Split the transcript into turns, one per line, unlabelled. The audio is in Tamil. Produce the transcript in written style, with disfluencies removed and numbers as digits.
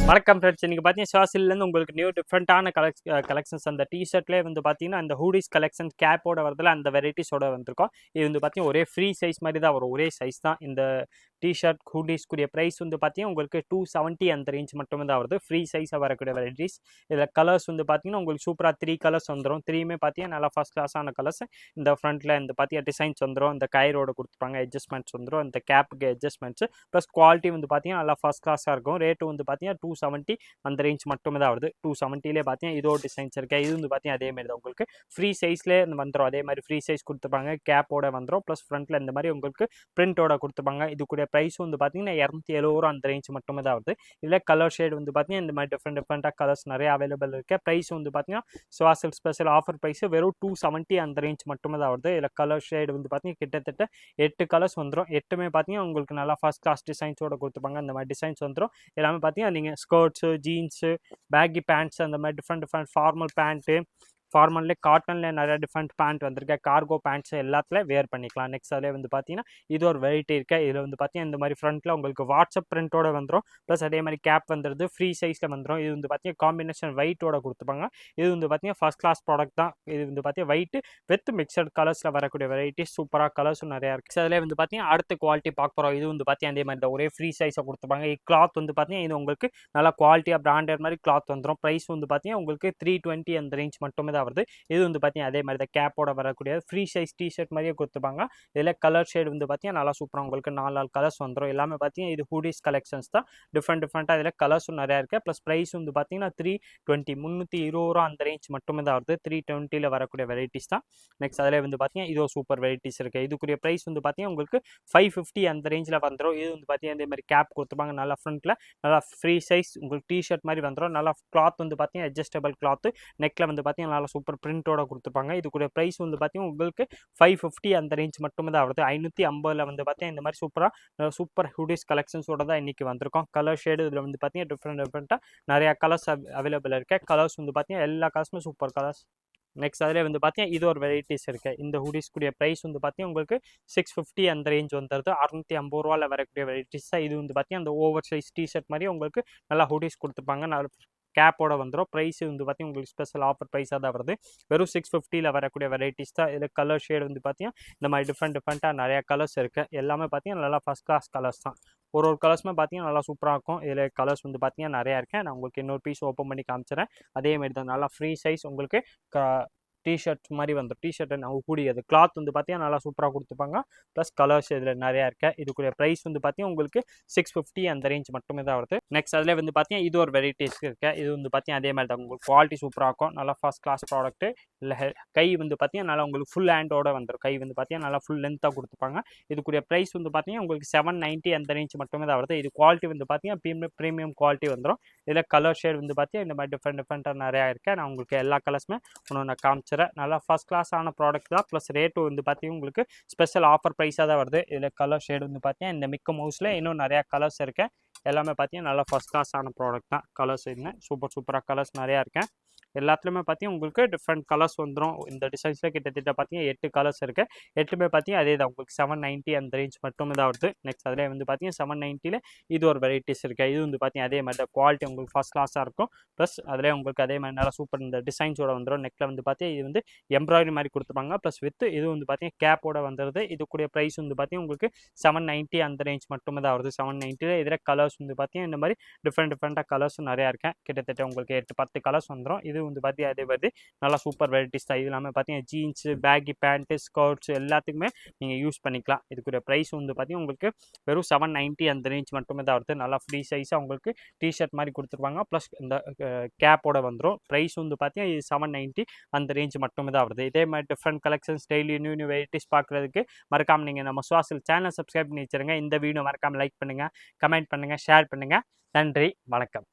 வணக்கம் ஃப்ரெண்ட்ஸ். இன்னைக்கு பார்த்தீங்கன்னா ஷாசில்லேருந்து உங்களுக்கு நியூ டிஃப்ரெண்ட்டான கலெக்ஷன்ஸ் அந்த டிஷர்ட்லேயே வந்து பார்த்தீங்கன்னா அந்த ஹூடிஸ் கலெக்ஷன் கேப்போட வரதுல அந்த வெரைட்டிஸோட வந்திருக்கும். இது வந்து பார்த்தீங்கன்னா ஒரே ஃப்ரீ சைஸ் மாதிரி தான் வரும், ஒரே சைஸ் தான். இந்த டிஷர்ட் ஹூடிஸ்க்குரிய ப்ரைஸ் வந்து பார்த்தீங்கன்னா உங்களுக்கு 270 அந்த ரேஞ்ச் மட்டுமே தான் வருது. ஃப்ரீ சைஸாக வரக்கூடிய வெரைட்டிஸ். இதில் கலர்ஸ் வந்து பார்த்தீங்கன்னா உங்களுக்கு சூப்பராக 3 கலர்ஸ் வந்துடும். 3மே பார்த்தீங்கன்னா நல்லா ஃபஸ்ட் கிளாஸான கலர்ஸ். இந்த ஃப்ரண்ட்டில் இந்த பார்த்தீங்கன்னா டிசைன்ஸ் வந்துடும், இந்த கயிறோட கொடுத்துப்பாங்க, அட்ஜஸ்ட்மெண்ட்ஸ் வந்துடும், இந்த கேப்புக்கு அட்ஜஸ்ட்மெண்ட்ஸ் ப்ளஸ் குவாலிட்டி வந்து பார்த்தீங்கன்னா நல்லா ஃபஸ்ட் கிளாஸாக இருக்கும். ரேட்டு வந்து பார்த்தீங்கன்னா 270 அந்த ரேஞ்ச் மட்டுமே தான் வருது. 270லே பார்த்தீங்கன்னா இதோ டிசைன்ஸ் இருக்குது. இது வந்து பார்த்தீங்கன்னா அதேமாரி தான் உங்களுக்கு ஃப்ரீ சைஸ்லேயே வந்துடும். அதே மாதிரி ஃப்ரீ சைஸ் கொடுத்துப்பாங்க, கேப்போட வந்துடும். ப்ளஸ் ஃப்ரண்ட்டில் இந்த மாதிரி உங்களுக்கு பிரிண்டோட கொடுத்துப்பாங்க. இதுக்குரிய ப்ரைஸ் வந்து பார்த்தீங்கன்னா 270 அந்த ரேஞ்ச் மட்டுமே தான் வருது. இதில் கலர் ஷேட் வந்து பார்த்தீங்கன்னா இந்த மாதிரி டிஃப்ரெண்ட்டாக கலர்ஸ் நிறைய அவைலபிள் இருக்குது. ப்ரைஸ் வந்து பார்த்தீங்கன்னா சுவாசல் ஸ்பெஷல் ஆஃபர் ப்ரைஸ் வெறும் 270 அந்த ரேஞ்ச் மட்டுமே தான் வருது. இதில் கலர் ஷேட் வந்து பார்த்தீங்கன்னா கிட்டத்தட்ட 8 கலர்ஸ் வந்துடும். 8மே பார்த்தீங்கன்னா உங்களுக்கு நல்லா ஃபர்ஸ்ட் கிளாஸ் டிசைன்ஸோட கொடுத்துப்பாங்க. இந்த மாதிரி டிசைன்ஸ் வந்துடும். எல்லாமே பார்த்தீங்கன்னா நீங்கள் ஸ்கர்ட்ஸு, ஜீன்ஸு, பேக்கி பேண்ட்ஸ், அந்த மாதிரி டிஃப்ரெண்ட் ஃபார்மல் பேண்ட்டு, ஃபார்மல்லே காட்டன்ல நிறைய டிஃப்ரெண்ட் பேண்ட் வந்திருக்கு. கார்கோ பேண்ட்ஸ் எல்லாத்துலேயும் வேர் பண்ணிக்கலாம். நெக்ஸ்ட் அதிலே வந்து பார்த்தீங்கன்னா இது ஒரு வெரைட்டி இருக்குது. இதில் வந்து பார்த்தீங்கன்னா இந்த மாதிரி ஃப்ரண்ட்டில் உங்களுக்கு வாட்ஸ்அப் பிரிண்டோட வந்துடும். ப்ளஸ் அதே மாதிரி கேப் வந்துடுது, ஃப்ரீ சைஸில் வந்துடும். இது வந்து பார்த்தீங்கன்னா காம்பினேஷன் ஒயிட்டோட கொடுத்துப்பாங்க. இது வந்து பார்த்தீங்கன்னா ஃபர்ஸ்ட் கிளாஸ் ப்ராடக்ட் தான். இது வந்து பார்த்தீங்கன்னா ஒயிட்டு வித் மிக்சட் கலர்ஸில் வரக்கூடிய வெரைட்டிஸ் சூப்பராக கலர்ஸும் நிறையா இருக்குது. அதிலே வந்து பார்த்தீங்கன்னா அடுத்த குவாலிட்டி பார்க்க போகிறோம். இது வந்து பார்த்தீங்கன்னா அதே மாதிரி தான் ஒரே ஃப்ரீ சைஸை கொடுத்துப்பாங்க. கிளாத் வந்து பார்த்தீங்கன்னா இது உங்களுக்கு நல்லா குவாலிட்டியாக பிராண்டட் மாதிரி கிளாத் வந்துடும். ப்ரைஸ் வந்து பார்த்தீங்கன்னா உங்களுக்கு 320 அந்த ரேஞ்ச் மட்டுமே தான் வருது. இது வந்து பார்த்தீங்கன்னா அதே மாதிரி தான் கேப்போட வரக்கூடிய ஃப்ரீ சைஸ் டிஷர்ட் மாதிரியே கொடுத்துப்பாங்க. இதில் கலர் ஷேட் வந்து பார்த்தீங்கன்னா நல்லா சூப்பராக உங்களுக்கு 4 கலர்ஸ் வந்துடும். எல்லாமே பார்த்தீங்கன்னா இது ஹூடிஸ் கலெக்ஷன்ஸ் தான். டிஃப்ரெண்ட்டாக இதில் கலர்ஸும் நிறையா இருக்குது. ப்ளஸ் ப்ரைஸ் வந்து பார்த்தீங்கன்னா 320 அந்த ரேஞ்ச் மட்டுமே தான் வருது. 320ல் வரக்கூடிய வெரைட்டிஸ் தான். நெக்ஸ்ட் அதில் வந்து பார்த்தீங்கன்னா இதோ சூப்பர் வெரைட்டிஸ் இருக்குது. இதுக்குரிய ப்ரைஸ் வந்து பார்த்தீங்கன்னா உங்களுக்கு 550 அந்த ரேஞ்சில் வந்துடும். இது வந்து பார்த்தீங்கன்னா இதே மாதிரி கேப் கொடுத்துப்பாங்க. நல்லா ஃப்ரண்ட்டில் நல்லா ஃப்ரீ சைஸ் உங்களுக்கு டிஷர்ட் மாதிரி வந்துடும். நல்லா கிளாத் வந்து பார்த்தீங்கன்னா அட்ஜஸ்டபிள் கிளாத்து. நெக்கில் வந்து பார்த்தீங்கன்னா நல்லா சூப்பர் பிரிண்டோட கொடுத்துப்பாங்க. இதுக்குரிய ப்ரைஸ் வந்து பார்த்தீங்கன்னா உங்களுக்கு 550 அந்த ரேஞ்ச் மட்டுமே தான் வருது. 550ல் வந்து பார்த்தீங்கன்னா இந்த மாதிரி சூப்பர் ஹூடிஸ் கலெக்ஷன்ஸோட தான் இன்றைக்கி வந்திருக்கோம். கலர் ஷேடு இதில் வந்து பார்த்தீங்கன்னா டிஃப்ரெண்ட்டாக நிறையா கலர்ஸ் அவைலபிள் இருக்குது. கலர்ஸ் வந்து பார்த்தீங்கன்னா எல்லா கலர்ஸுமே சூப்பர் கலர்ஸ். நெக்ஸ்ட் அதில் வந்து பார்த்தீங்கன்னா இது ஒரு வெரைட்டிஸ் இருக்குது. இந்த ஹூடிஸ்க்குரிய ப்ரைஸ் வந்து பார்த்தீங்கன்னா உங்களுக்கு 650 அந்த ரேஞ்ச் வந்துடுது. 650 வரக்கூடிய வெரைட்டிஸ் தான். இது வந்து பார்த்தீங்கன்னா அந்த ஓவர் சைஸ் டிஷர்ட் மாதிரி உங்களுக்கு நல்லா ஹூடிஸ் கொடுத்துப்பாங்க. நல்லா கேப்போட வந்துடும். ப்ரைஸ் வந்து பார்த்தீங்கன்னா உங்களுக்கு ஸ்பெஷல் ஆஃபர் ப்ரைஸாக தான் வருது. வெறும் 650ல் வரக்கூடிய வெரைட்டிஸ் தான். இதில் கலர் ஷேடு வந்து பார்த்தீங்கன்னா இந்த மாதிரி டிஃப்ரெண்ட்டாக நிறையா கலர்ஸ் இருக்குது. எல்லாமே பார்த்தீங்கன்னா நல்லா ஃபஸ்ட் கிளாஸ் கலர்ஸ் தான். ஒரு கலர்ஸுமே பார்த்தீங்கன்னா நல்லா சூப்பராக இருக்கும். இதில் கலர்ஸ் வந்து பார்த்தீங்கன்னா நிறையா இருக்குது. நான் உங்களுக்கு இன்னொரு பீஸ் ஓப்பன் பண்ணி காமிச்சிடறேன். அதேமாரி தான் நல்லா ஃப்ரீ சைஸ் உங்களுக்கு டிஷர்ட் மாதிரி வந்துடும். டிஷர்ட்டை நம்ம கூடியது கிளாத் வந்து பார்த்தீங்கன்னா நல்லா சூப்பராக கொடுத்துப்பாங்க. ப்ளஸ் கலர்ஸ் இதில் நிறையா இருக்குது. இதுக்குரிய ப்ரைஸ் வந்து பார்த்தீங்கன்னா உங்களுக்கு 650 அந்த ரேஞ்ச் மட்டுமே தான் வருது. நெக்ஸ்ட் அதில் வந்து பார்த்தீங்கன்னா இது ஒரு வெரைட்டிஸ் இருக்குது. இது வந்து பார்த்தீங்கன்னா அதே மாதிரி தான் உங்களுக்கு குவாலிட்டி சூப்பராக இருக்கும். நல்லா ஃபஸ்ட் கிளாஸ் ப்ராடக்ட்டு. இல்லை கை வந்து பார்த்தீங்கன்னா நல்லா உங்களுக்கு ஃபுல் ஹேண்டோட வந்துடும். கை வந்து பார்த்தீங்கன்னா நல்லா ஃபுல் லென்த்தாக கொடுத்துப்பாங்க. இதுக்குரிய ப்ரைஸ் வந்து பார்த்தீங்கன்னா உங்களுக்கு 790 அந்த ரேஞ்ச் மட்டுமே தான் வருது. இது குவாலிட்டி வந்து பார்த்தீங்கன்னா ப்ரீமியம் குவாலிட்டி வந்துடும். இதில் கலர் ஷேட் வந்து பார்த்தீங்கன்னா இந்த மாதிரி டிஃப்ரெண்ட்டாக நிறையா இருக்குது. நான் உங்களுக்கு எல்லா கலர்ஸுமே ஒன்று காமிச்சிடுறேன். நல்லா ஃபஸ்ட் கிளாஸான ப்ராடக்ட் தான். ப்ளஸ் ரேட்டு வந்து பார்த்தீங்கன்னா உங்களுக்கு ஸ்பெஷல் ஆஃபர் ப்ரைஸாக தான் வருது. இதில் கலர் ஷேடு வந்து பார்த்தீங்கன்னா இந்த மிக்க மவுஸில் இன்னும் நிறையா கலர்ஸ் இருக்குது. எல்லாமே பார்த்தீங்கன்னா நல்லா ஃபஸ்ட் கிளாஸான ப்ராடக்ட் தான். கலர்ஸ் இன்னும் சூப்பராக கலர்ஸ் நிறையா இருக்குது. எல்லாத்துலேயுமே பார்த்தீங்கன்னா உங்களுக்கு டிஃப்ரெண்ட் கலர்ஸ் வந்துடும். இந்த டிசைன்ஸில் கிட்டத்தட்ட பார்த்தீங்கன்னா 8 கலர்ஸ் இருக்குது. 8மே பார்த்தீங்கன்னா அதே தான் உங்களுக்கு 790 அந்த ரேஞ்ச் மட்டுமே தான் வருது. நெக்ஸ்ட் அதில் வந்து பார்த்தீங்கன்னா 790ல் இது ஒரு வெரைட்டிஸ் இருக்குது. இது வந்து பார்த்தீங்கன்னா அதே மாதிரி தான் குவாலிட்டி உங்களுக்கு ஃபஸ்ட் கிளாஸாக இருக்கும். ப்ளஸ் அதிலே உங்களுக்கு அதே மாதிரி நல்லா சூப்பர் இந்த டிசைன்ஸோட வந்துடும். நெக்கில் வந்து பார்த்தீங்கன்னா இது வந்து எம்ப்ராய்டரி மாதிரி கொடுத்துருப்பாங்க. ப்ளஸ் வித் இது வந்து பார்த்தீங்கன்னா கேப்போட வந்துடுது. இதுக்குரிய ப்ரைஸ் வந்து பார்த்தீங்கன்னா உங்களுக்கு 790 அந்த ரேஞ்ச் மட்டுமே தான் வருது. 790ல் இதில் கலர்ஸ் வந்து பார்த்தீங்கன்னா இந்த மாதிரி டிஃப்ரெண்ட்டாக கலர்ஸும் நிறையா இருக்கேன். கிட்டத்தட்ட உங்களுக்கு 8-10 கலர்ஸ் வந்துடும். இது வந்து பார்த்தீங்கன்னா அதே மாதிரி நல்லா சூப்பர் வெரைட்டிஸ் தான். இது இல்லாமல் பார்த்தீங்கன்னா ஜீன்ஸு, பேக்கி பேண்ட்டு, ஸ்கர்ட்ஸ் எல்லாத்துக்குமே நீங்கள் யூஸ் பண்ணிக்கலாம். இதுக்குரிய ப்ரைஸ் வந்து பார்த்தீங்கன்னா உங்களுக்கு வெறும் 790 அந்த ரேஞ்ச் மட்டுமே தான் வருது. நல்லா ஃப்ரீ சைஸாக உங்களுக்கு டிஷர்ட் மாதிரி கொடுத்துருவாங்க. ப்ளஸ் இந்த கேப்போட வந்துடும். ப்ரைஸ் வந்து பார்த்தீங்கன்னா இது 790 அந்த ரேஞ்ச் மட்டுமே தான் வருது. இதே மாதிரி different collections daily new varieties பார்க்குறதுக்கு மறக்காமல் நீங்கள் நம்ம சுவாசில் சேனல் சப்ஸ்கிரைப் பண்ணி வச்சுருங்க. இந்த வீடியோ மறக்காமல் லைக் பண்ணுங்கள், கமெண்ட் பண்ணுங்கள், ஷேர் பண்ணுங்கள். நன்றி, வணக்கம்.